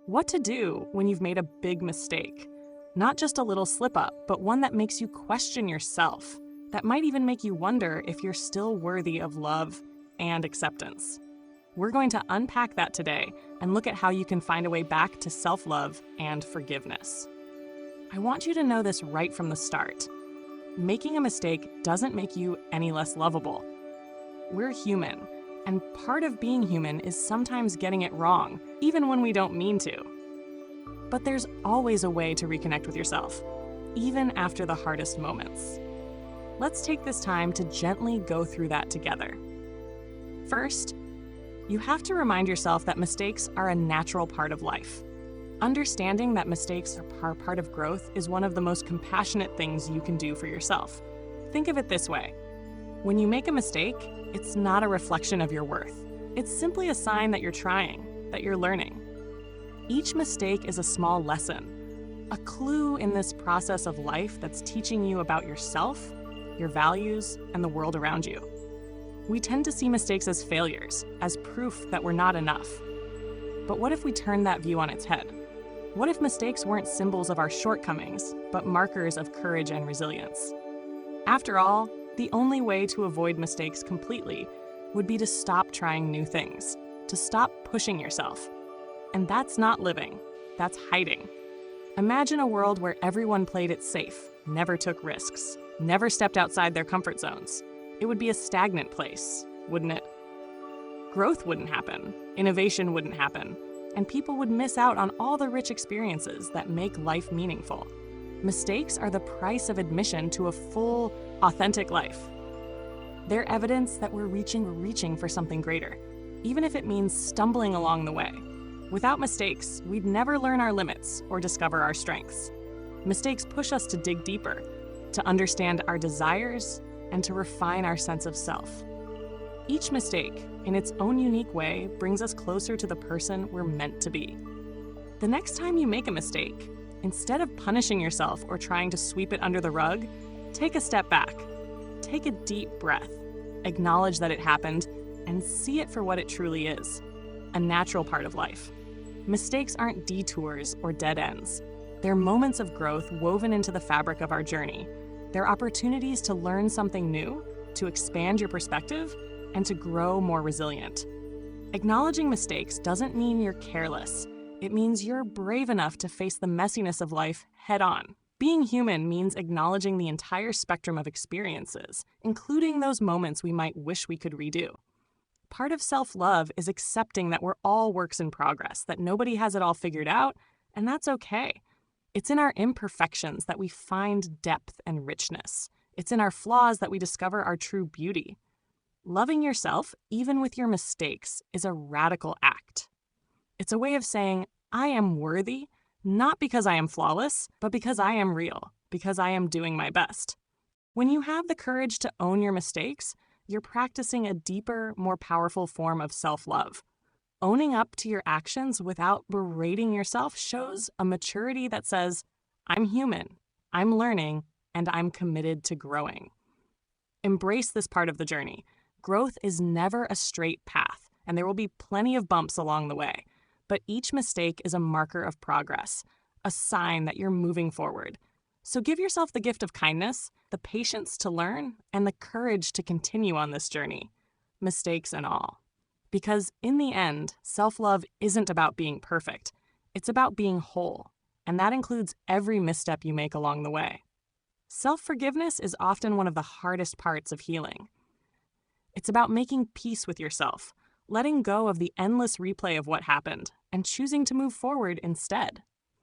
What to do when you've made a big mistake? Not just a little slip up, but one that makes you question yourself, that might even make you wonder if you're still worthy of love and acceptance. We're going to unpack that today and look at how you can find a way back to self-love and forgiveness. I want you to know this right from the start. Making a mistake doesn't make you any less lovable. We're human, and part of being human is sometimes getting it wrong, even when we don't mean to. But there's always a way to reconnect with yourself, even after the hardest moments. Let's take this time to gently go through that together. First, you have to remind yourself that mistakes are a natural part of life. Understanding that mistakes are part of growth is one of the most compassionate things you can do for yourself. Think of it this way. When you make a mistake, it's not a reflection of your worth. It's simply a sign that you're trying, that you're learning. Each mistake is a small lesson, a clue in this process of life that's teaching you about yourself, your values, and the world around you. We tend to see mistakes as failures, as proof that we're not enough. But what if we turn that view on its head? What if mistakes weren't symbols of our shortcomings, but markers of courage and resilience? After all, the only way to avoid mistakes completely would be to stop trying new things, to stop pushing yourself. And that's not living, that's hiding. Imagine a world where everyone played it safe, never took risks, never stepped outside their comfort zones. It would be a stagnant place, wouldn't it? Growth wouldn't happen, innovation wouldn't happen, and people would miss out on all the rich experiences that make life meaningful. Mistakes are the price of admission to a full, authentic life. They're evidence that we're reaching for something greater, even if it means stumbling along the way. Without mistakes, we'd never learn our limits or discover our strengths. Mistakes push us to dig deeper, to understand our desires, and to refine our sense of self. Each mistake, in its own unique way, brings us closer to the person we're meant to be. The next time you make a mistake, instead of punishing yourself or trying to sweep it under the rug, take a step back. Take a deep breath. Acknowledge that it happened and see it for what it truly is, a natural part of life. Mistakes aren't detours or dead ends. They're moments of growth woven into the fabric of our journey. They're opportunities to learn something new, to expand your perspective, and to grow more resilient. Acknowledging mistakes doesn't mean you're careless. It means you're brave enough to face the messiness of life head on. Being human means acknowledging the entire spectrum of experiences, including those moments we might wish we could redo. Part of self-love is accepting that we're all works in progress, that nobody has it all figured out, and that's okay. It's in our imperfections that we find depth and richness. It's in our flaws that we discover our true beauty. Loving yourself, even with your mistakes, is a radical act. It's a way of saying, I am worthy, not because I am flawless, but because I am real, because I am doing my best. When you have the courage to own your mistakes, you're practicing a deeper, more powerful form of self-love. Owning up to your actions without berating yourself shows a maturity that says, I'm human, I'm learning, and I'm committed to growing. Embrace this part of the journey. Growth is never a straight path, and there will be plenty of bumps along the way. But each mistake is a marker of progress, a sign that you're moving forward. So give yourself the gift of kindness, the patience to learn, and the courage to continue on this journey, mistakes and all. Because in the end, self-love isn't about being perfect. It's about being whole, and that includes every misstep you make along the way. Self-forgiveness is often one of the hardest parts of healing. It's about making peace with yourself, letting go of the endless replay of what happened, and choosing to move forward instead.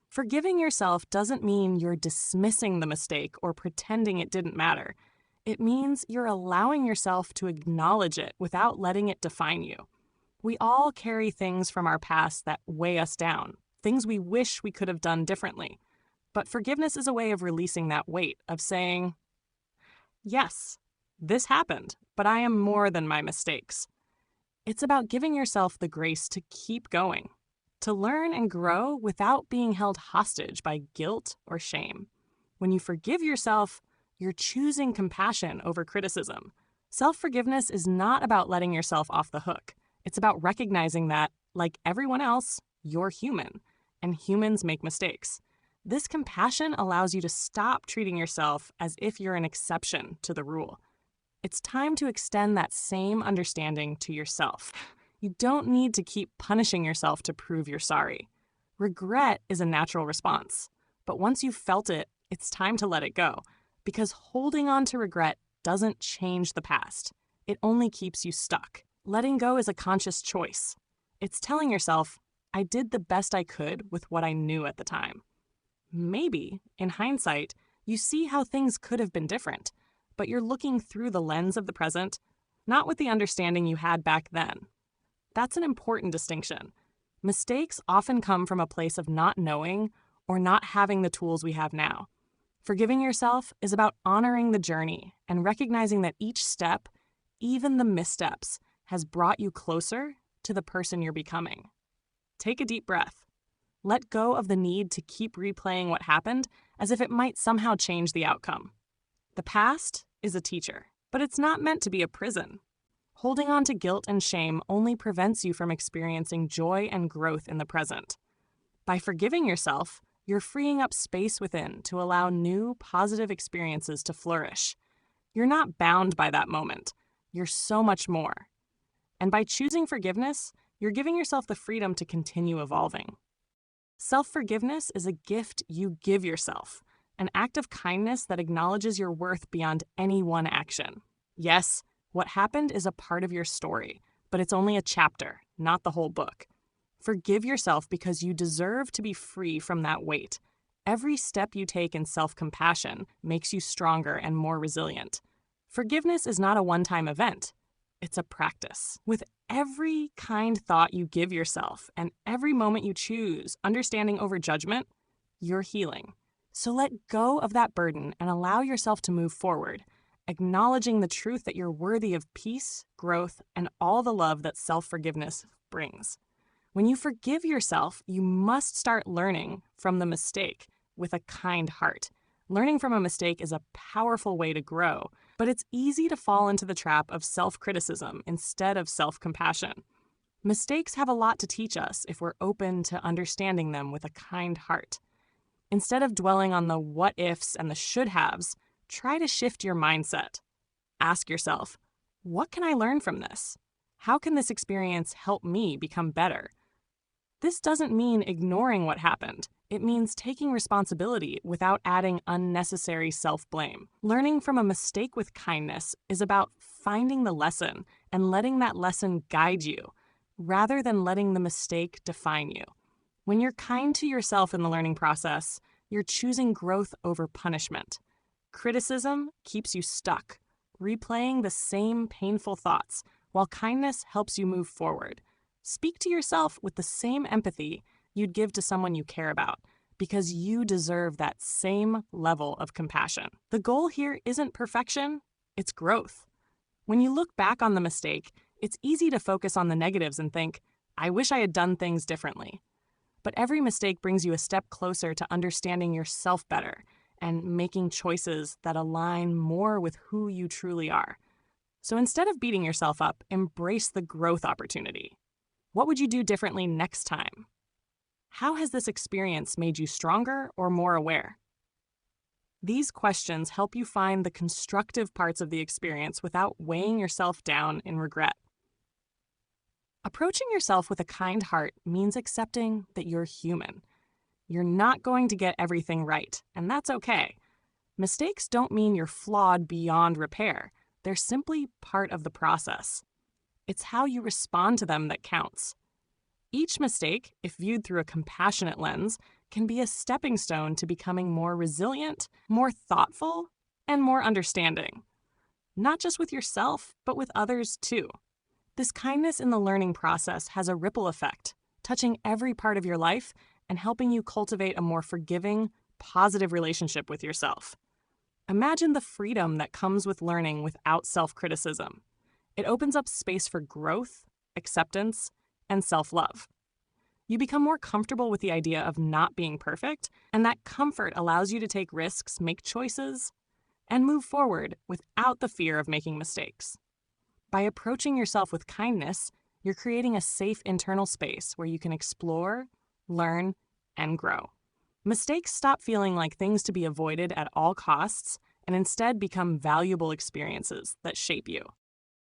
Forgiving yourself doesn't mean you're dismissing the mistake or pretending it didn't matter. It means you're allowing yourself to acknowledge it without letting it define you. We all carry things from our past that weigh us down, things we wish we could have done differently. But forgiveness is a way of releasing that weight, of saying, yes, this happened, but I am more than my mistakes. It's about giving yourself the grace to keep going, to learn and grow without being held hostage by guilt or shame. When you forgive yourself, you're choosing compassion over criticism. Self-forgiveness is not about letting yourself off the hook. It's about recognizing that, like everyone else, you're human. and humans make mistakes. This compassion allows you to stop treating yourself as if you're an exception to the rule. It's time to extend that same understanding to yourself. You don't need to keep punishing yourself to prove you're sorry. Regret is a natural response, but once you've felt it, it's time to let it go, because holding on to regret doesn't change the past. It only keeps you stuck. Letting go is a conscious choice. It's telling yourself, I did the best I could with what I knew at the time. Maybe, in hindsight, you see how things could have been different, but you're looking through the lens of the present, not with the understanding you had back then. That's an important distinction. Mistakes often come from a place of not knowing or not having the tools we have now. Forgiving yourself is about honoring the journey and recognizing that each step, even the missteps, has brought you closer to the person you're becoming. Take a deep breath. Let go of the need to keep replaying what happened as if it might somehow change the outcome. The past is a teacher, but it's not meant to be a prison. Holding on to guilt and shame only prevents you from experiencing joy and growth in the present. By forgiving yourself, you're freeing up space within to allow new, positive experiences to flourish. You're not bound by that moment. You're so much more. And by choosing forgiveness, you're giving yourself the freedom to continue evolving. Self-forgiveness is a gift you give yourself, an act of kindness that acknowledges your worth beyond any one action. Yes, what happened is a part of your story, but it's only a chapter, not the whole book. Forgive yourself because you deserve to be free from that weight. Every step you take in self-compassion makes you stronger and more resilient. Forgiveness is not a one-time event. It's a practice. With every kind thought you give yourself and every moment you choose understanding over judgment, you're healing. So let go of that burden and allow yourself to move forward, acknowledging the truth that you're worthy of peace, growth, and all the love that self-forgiveness brings. When you forgive yourself, you must start learning from the mistake with a kind heart. Learning from a mistake is a powerful way to grow, but it's easy to fall into the trap of self-criticism instead of self-compassion. Mistakes have a lot to teach us if we're open to understanding them with a kind heart. Instead of dwelling on the what-ifs and the should-haves, try to shift your mindset. Ask yourself, what can I learn from this? How can this experience help me become better? This doesn't mean ignoring what happened. It means taking responsibility without adding unnecessary self-blame. Learning from a mistake with kindness is about finding the lesson and letting that lesson guide you, rather than letting the mistake define you. When you're kind to yourself in the learning process, you're choosing growth over punishment. Criticism keeps you stuck, replaying the same painful thoughts, while kindness helps you move forward. Speak to yourself with the same empathy you'd give to someone you care about, because you deserve that same level of compassion. The goal here isn't perfection, it's growth. When you look back on the mistake, it's easy to focus on the negatives and think, I wish I had done things differently. But every mistake brings you a step closer to understanding yourself better and making choices that align more with who you truly are. So instead of beating yourself up, embrace the growth opportunity. What would you do differently next time? How has this experience made you stronger or more aware? These questions help you find the constructive parts of the experience without weighing yourself down in regret. Approaching yourself with a kind heart means accepting that you're human. You're not going to get everything right, and that's okay. Mistakes don't mean you're flawed beyond repair. They're simply part of the process. It's how you respond to them that counts. Each mistake, if viewed through a compassionate lens, can be a stepping stone to becoming more resilient, more thoughtful, and more understanding. Not just with yourself, but with others too. This kindness in the learning process has a ripple effect, touching every part of your life and helping you cultivate a more forgiving, positive relationship with yourself. Imagine the freedom that comes with learning without self-criticism. It opens up space for growth, acceptance, and self-love. You become more comfortable with the idea of not being perfect, and that comfort allows you to take risks, make choices, and move forward without the fear of making mistakes. By approaching yourself with kindness, you're creating a safe internal space where you can explore, learn, and grow. Mistakes stop feeling like things to be avoided at all costs and instead become valuable experiences that shape you.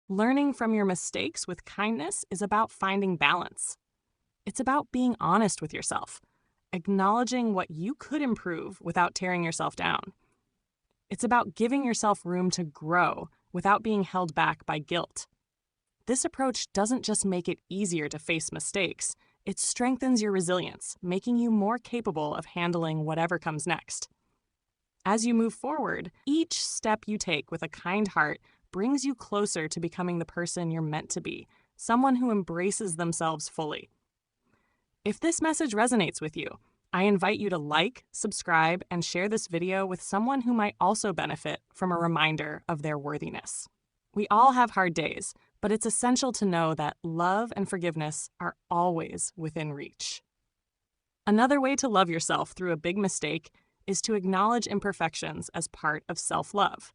Learning from your mistakes with kindness is about finding balance. It's about being honest with yourself, acknowledging what you could improve without tearing yourself down. It's about giving yourself room to grow without being held back by guilt. This approach doesn't just make it easier to face mistakes, it strengthens your resilience, making you more capable of handling whatever comes next. As you move forward, each step you take with a kind heart brings you closer to becoming the person you're meant to be, someone who embraces themselves fully. If this message resonates with you, I invite you to like, subscribe, and share this video with someone who might also benefit from a reminder of their worthiness. We all have hard days, but it's essential to know that love and forgiveness are always within reach. Another way to love yourself through a big mistake is to acknowledge imperfections as part of self-love.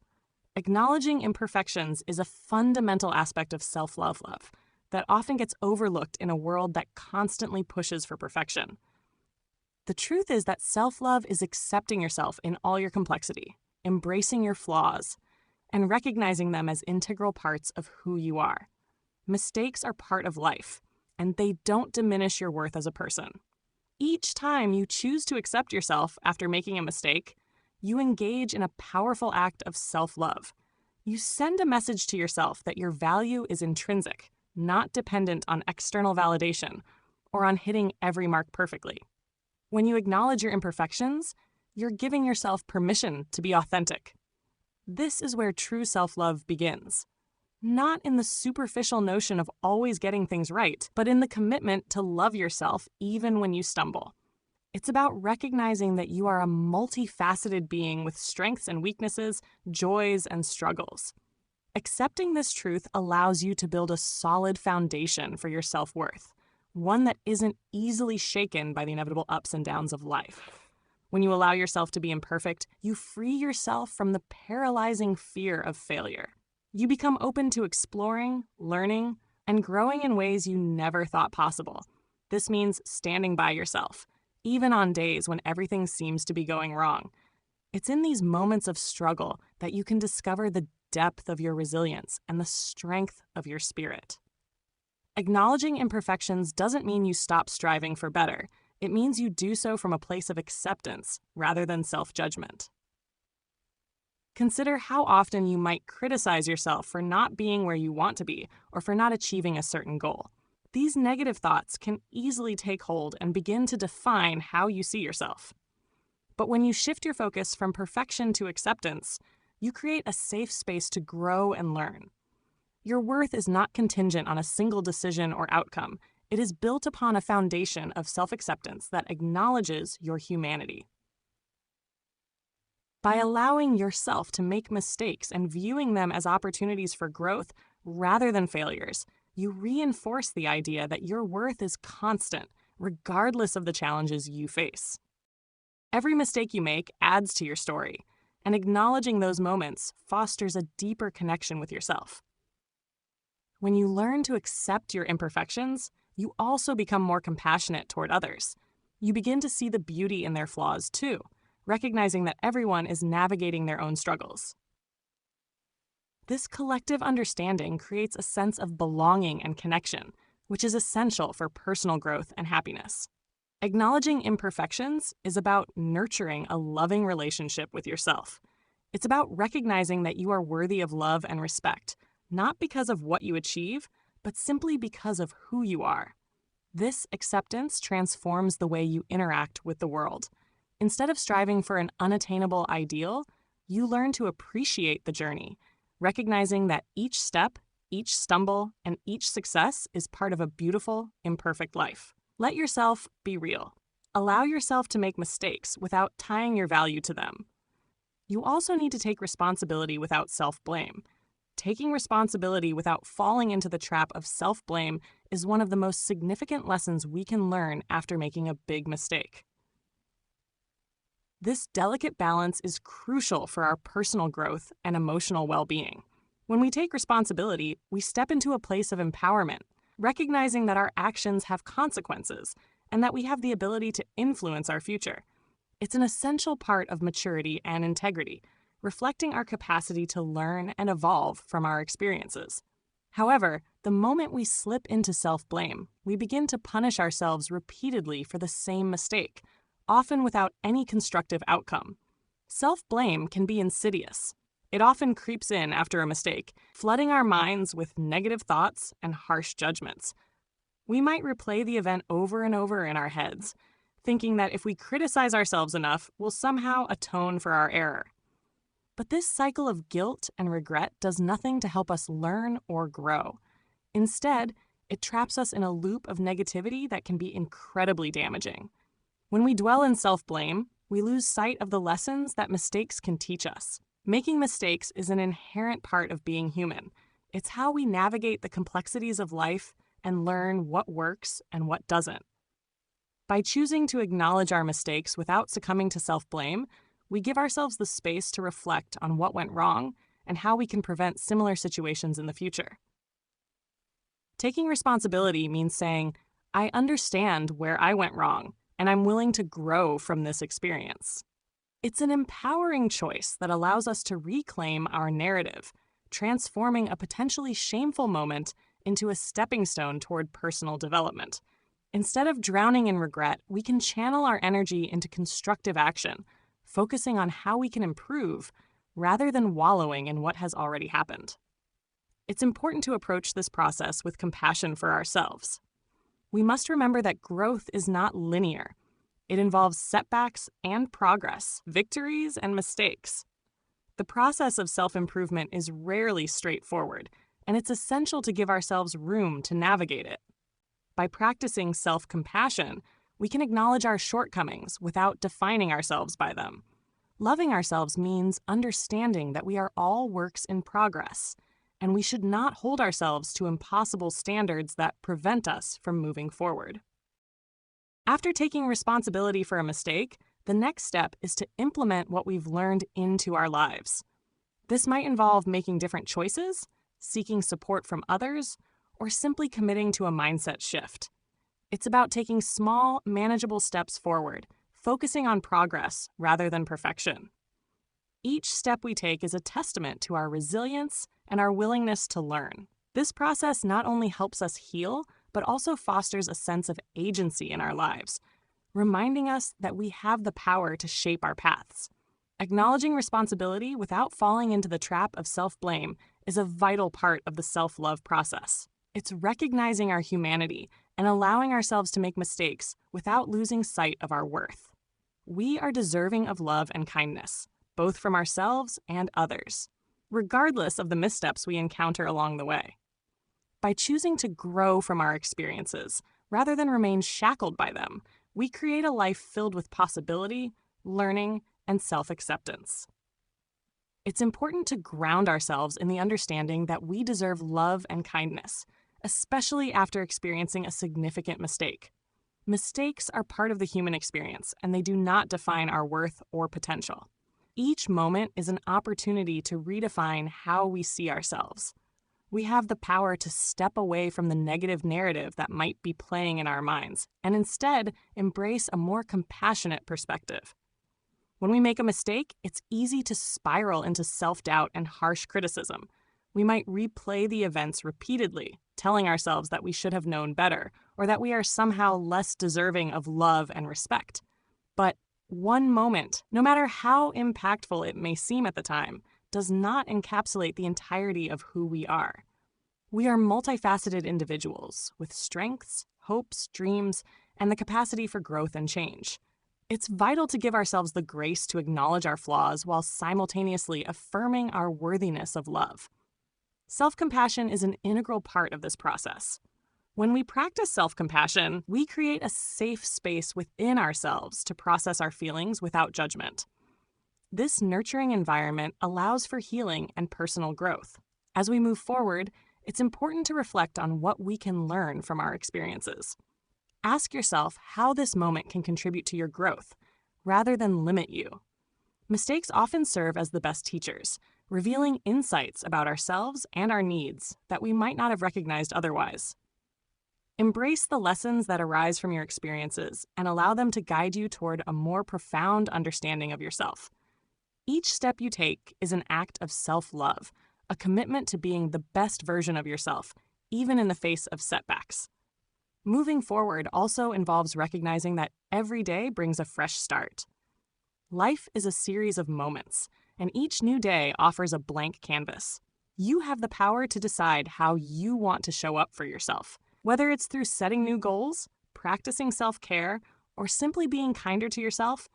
Acknowledging imperfections is a fundamental aspect of self-love that often gets overlooked in a world that constantly pushes for perfection. The truth is that self-love is accepting yourself in all your complexity, embracing your flaws, and recognizing them as integral parts of who you are. Mistakes are part of life, and they don't diminish your worth as a person. Each time you choose to accept yourself after making a mistake, you engage in a powerful act of self-love. You send a message to yourself that your value is intrinsic, not dependent on external validation or on hitting every mark perfectly. When you acknowledge your imperfections, you're giving yourself permission to be authentic. This is where true self-love begins. Not in the superficial notion of always getting things right, but in the commitment to love yourself even when you stumble. It's about recognizing that you are a multifaceted being with strengths and weaknesses, joys and struggles. Accepting this truth allows you to build a solid foundation for your self-worth, one that isn't easily shaken by the inevitable ups and downs of life. When you allow yourself to be imperfect, you free yourself from the paralyzing fear of failure. You become open to exploring, learning, and growing in ways you never thought possible. This means standing by yourself, even on days when everything seems to be going wrong. It's in these moments of struggle that you can discover the depth of your resilience and the strength of your spirit. Acknowledging imperfections doesn't mean you stop striving for better. It means you do so from a place of acceptance rather than self-judgment. Consider how often you might criticize yourself for not being where you want to be or for not achieving a certain goal. These negative thoughts can easily take hold and begin to define how you see yourself. But when you shift your focus from perfection to acceptance, you create a safe space to grow and learn. Your worth is not contingent on a single decision or outcome. It is built upon a foundation of self-acceptance that acknowledges your humanity. By allowing yourself to make mistakes and viewing them as opportunities for growth rather than failures, you reinforce the idea that your worth is constant, regardless of the challenges you face. Every mistake you make adds to your story, and acknowledging those moments fosters a deeper connection with yourself. When you learn to accept your imperfections, you also become more compassionate toward others. You begin to see the beauty in their flaws too, recognizing that everyone is navigating their own struggles. This collective understanding creates a sense of belonging and connection, which is essential for personal growth and happiness. Acknowledging imperfections is about nurturing a loving relationship with yourself. It's about recognizing that you are worthy of love and respect, not because of what you achieve, but simply because of who you are. This acceptance transforms the way you interact with the world. Instead of striving for an unattainable ideal, you learn to appreciate the journey, recognizing that each step, each stumble, and each success is part of a beautiful, imperfect life. Let yourself be real. Allow yourself to make mistakes without tying your value to them. You also need to take responsibility without self-blame. Taking responsibility without falling into the trap of self-blame is one of the most significant lessons we can learn after making a big mistake. This delicate balance is crucial for our personal growth and emotional well-being. When we take responsibility, we step into a place of empowerment, recognizing that our actions have consequences and that we have the ability to influence our future. It's an essential part of maturity and integrity, reflecting our capacity to learn and evolve from our experiences. However, the moment we slip into self-blame, we begin to punish ourselves repeatedly for the same mistake, often without any constructive outcome. Self-blame can be insidious. It often creeps in after a mistake, flooding our minds with negative thoughts and harsh judgments. We might replay the event over and over in our heads, thinking that if we criticize ourselves enough, we'll somehow atone for our error. But this cycle of guilt and regret does nothing to help us learn or grow. Instead, it traps us in a loop of negativity that can be incredibly damaging. When we dwell in self-blame, we lose sight of the lessons that mistakes can teach us. Making mistakes is an inherent part of being human. It's how we navigate the complexities of life and learn what works and what doesn't. By choosing to acknowledge our mistakes without succumbing to self-blame, we give ourselves the space to reflect on what went wrong and how we can prevent similar situations in the future. Taking responsibility means saying, I understand where I went wrong, and I'm willing to grow from this experience. It's an empowering choice that allows us to reclaim our narrative, transforming a potentially shameful moment into a stepping stone toward personal development. Instead of drowning in regret, we can channel our energy into constructive action, focusing on how we can improve rather than wallowing in what has already happened. It's important to approach this process with compassion for ourselves. We must remember that growth is not linear. It involves setbacks and progress, victories and mistakes. The process of self-improvement is rarely straightforward, and it's essential to give ourselves room to navigate it. By practicing self-compassion, we can acknowledge our shortcomings without defining ourselves by them. Loving ourselves means understanding that we are all works in progress, and we should not hold ourselves to impossible standards that prevent us from moving forward. After taking responsibility for a mistake, the next step is to implement what we've learned into our lives. This might involve making different choices, seeking support from others, or simply committing to a mindset shift. It's about taking small, manageable steps forward, focusing on progress rather than perfection. Each step we take is a testament to our resilience and our willingness to learn. This process not only helps us heal, but also fosters a sense of agency in our lives, reminding us that we have the power to shape our paths. Acknowledging responsibility without falling into the trap of self-blame is a vital part of the self-love process. It's recognizing our humanity and allowing ourselves to make mistakes without losing sight of our worth. We are deserving of love and kindness, both from ourselves and others, regardless of the missteps we encounter along the way. By choosing to grow from our experiences, rather than remain shackled by them, we create a life filled with possibility, learning, and self-acceptance. It's important to ground ourselves in the understanding that we deserve love and kindness, especially after experiencing a significant mistake. Mistakes are part of the human experience, and they do not define our worth or potential. Each moment is an opportunity to redefine how we see ourselves. We have the power to step away from the negative narrative that might be playing in our minds, and instead embrace a more compassionate perspective. When we make a mistake, it's easy to spiral into self-doubt and harsh criticism. We might replay the events repeatedly, telling ourselves that we should have known better, or that we are somehow less deserving of love and respect. But one moment, no matter how impactful it may seem at the time, does not encapsulate the entirety of who we are. We are multifaceted individuals with strengths, hopes, dreams, and the capacity for growth and change. It's vital to give ourselves the grace to acknowledge our flaws while simultaneously affirming our worthiness of love. Self-compassion is an integral part of this process. When we practice self-compassion, we create a safe space within ourselves to process our feelings without judgment. This nurturing environment allows for healing and personal growth. As we move forward, it's important to reflect on what we can learn from our experiences. Ask yourself how this moment can contribute to your growth, rather than limit you. Mistakes often serve as the best teachers, revealing insights about ourselves and our needs that we might not have recognized otherwise. Embrace the lessons that arise from your experiences and allow them to guide you toward a more profound understanding of yourself. Each step you take is an act of self-love, a commitment to being the best version of yourself, even in the face of setbacks. Moving forward also involves recognizing that every day brings a fresh start. Life is a series of moments, and each new day offers a blank canvas. You have the power to decide how you want to show up for yourself, whether it's through setting new goals, practicing self-care, or simply being kinder to yourself.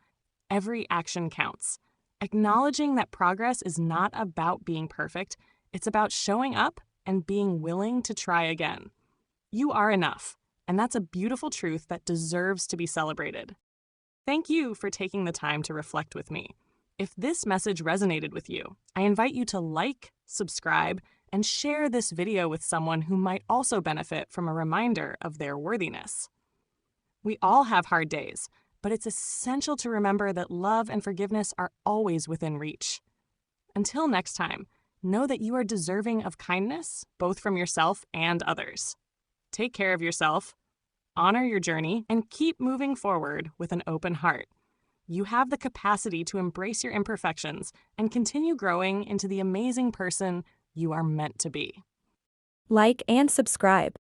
Every action counts. Acknowledging that progress is not about being perfect, it's about showing up and being willing to try again. You are enough, and that's a beautiful truth that deserves to be celebrated. Thank you for taking the time to reflect with me. If this message resonated with you, I invite you to like, subscribe, and share this video with someone who might also benefit from a reminder of their worthiness. We all have hard days, but it's essential to remember that love and forgiveness are always within reach. Until next time, know that you are deserving of kindness, both from yourself and others. Take care of yourself, honor your journey, and keep moving forward with an open heart. You have the capacity to embrace your imperfections and continue growing into the amazing person you are meant to be. Like and subscribe.